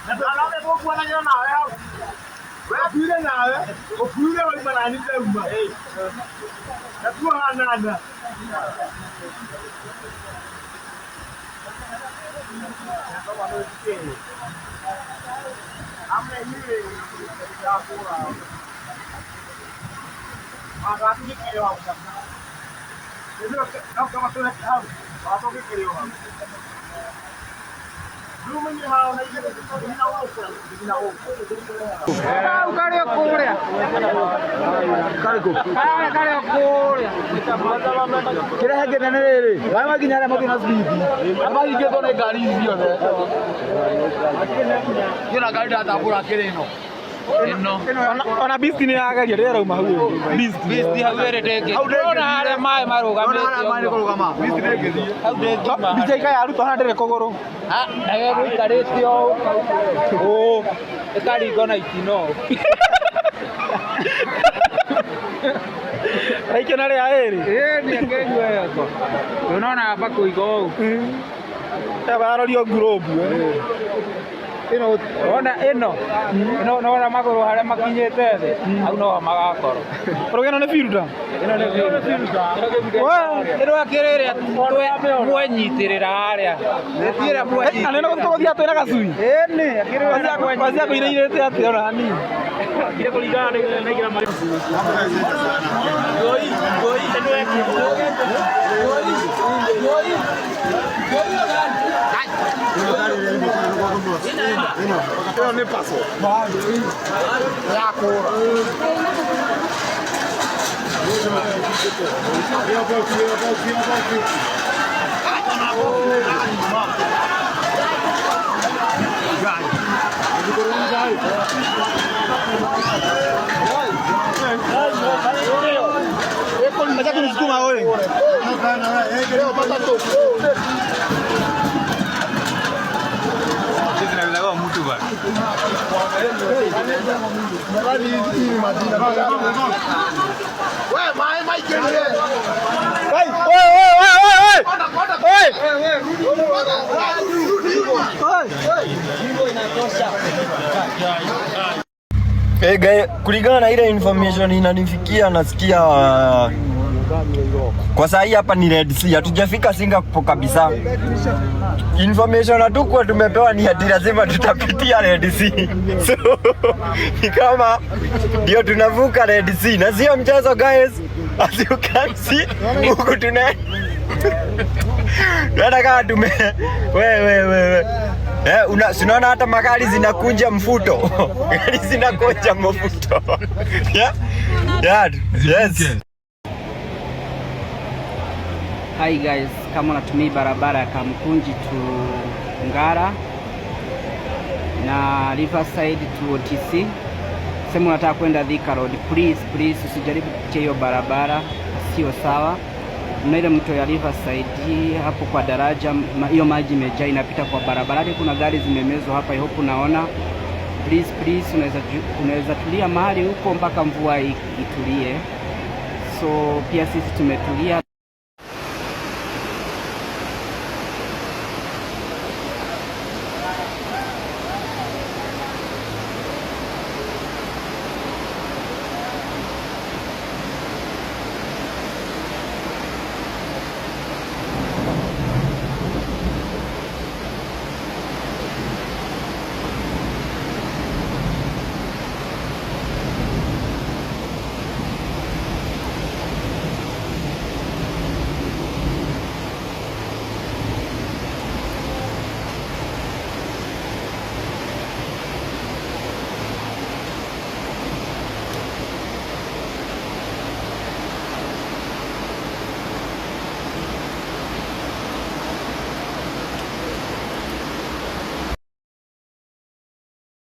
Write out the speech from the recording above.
Alafu hapo bwana jana nawe hao. Wewe kule nawe, ukule wali manani ndio. Natua nada. Amna yule ya kura. Agak ni hapo sasa. Ndio kama tuna hapo. Hapo kile hapo. Ona bisti ni agaria rero uma hu bisti hawere teke ona hare mai marugame mai kurugama bisti ngethi hau ndengima DJ ka yaru tona ndere kogoro ha ege guikarite o ekari gona itino Aike nare aeri ni akenywe yako unaona hapa kuigo tabarorio ngurobu ino ona magoro hare makinyete the au no magakoro rogeno ne firuta ino ne ino akirere mwenyitirira haria netira mwenyi aneno tugothia twira gacui ni akirere kwazia kuireirete ati ona hani kire kuringana na igira mari goi Eu nem passou. Vai. É a cor. Eu vou aqui. Mas é que nos cuma hoje. Muito bem. Ué, vai que ele. Vai, kulingana na ile information inanifikia, nasikia kwa saa hii hapa ni Red Sea, hatujafika Singapore kabisa. Information hatukuwa tumepewa ni ati lazima tutapitia Red Sea. So ni kama ndio tunavuka Red Sea, na sio mchezo guys, as you can see huku nataka tume wewe unaona hata magari zinakunja mfuto. Gari zinakunja mfuto. Yeah. Yes. Hi guys, kama unatumia barabara ya Kamkunji to Ngara na Riverside to OTC, sema unataka kwenda Thika Road, please usijaribu kupitia hiyo barabara, sio sawa. Na ile mto ya Riverside hapo kwa daraja, hiyo maji imejaa inapita kwa barabara. Kuna gari zimemezwa hapa, hope unaona. Please unaweza tulia mahali huko mpaka mvua itulie. So pia sisi tumetulia.